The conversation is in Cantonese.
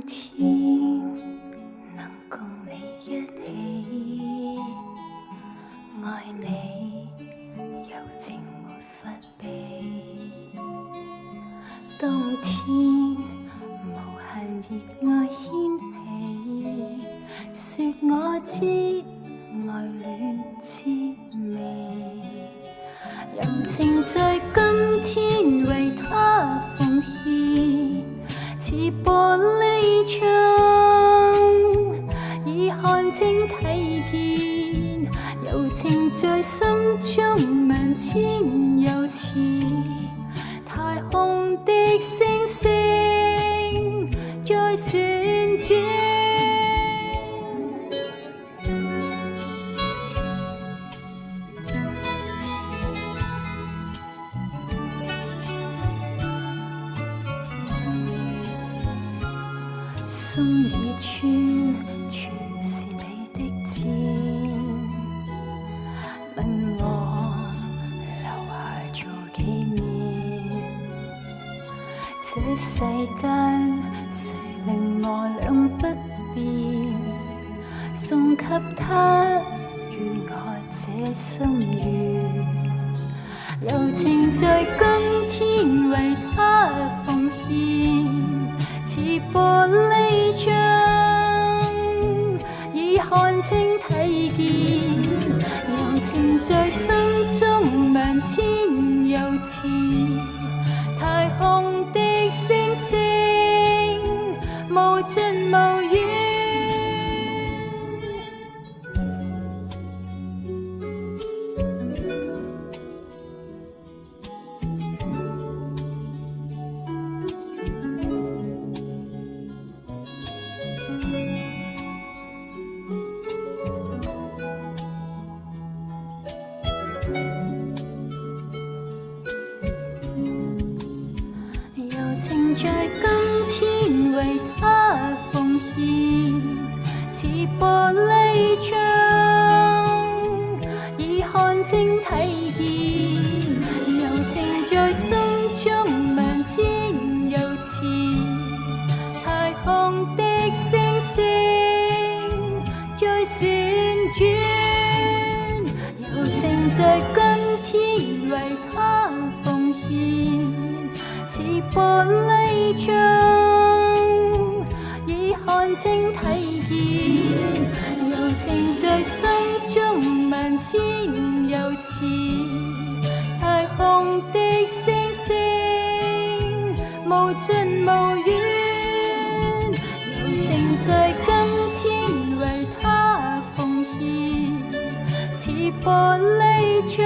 天能共你一起，愛你柔情沒法比。冬天無限熱愛掀起，說我知愛戀滋味，柔情在今天為他奉獻。似玻璃窗，已看清睇見，柔情在心中萬千又似太空的星星在旋轉。心已穿，全是你的箭，問我留下做紀念。這世間誰令我倆不變，送給他與我這心願。柔情在今天為他奉獻，似玻璃窗，已看清睇見，柔情在心中萬千又似太空的星星，無盡無遠。柔情在今天為他奉獻，似玻璃窗，已看清睇見，柔情在心中萬千又似太空的星星在旋轉。柔情在今天為他奉獻，似玻璃窗，已看清睇見，柔情在心中萬千又似太空的星星，無盡無遠。柔情在今天為他奉獻，似玻璃窗，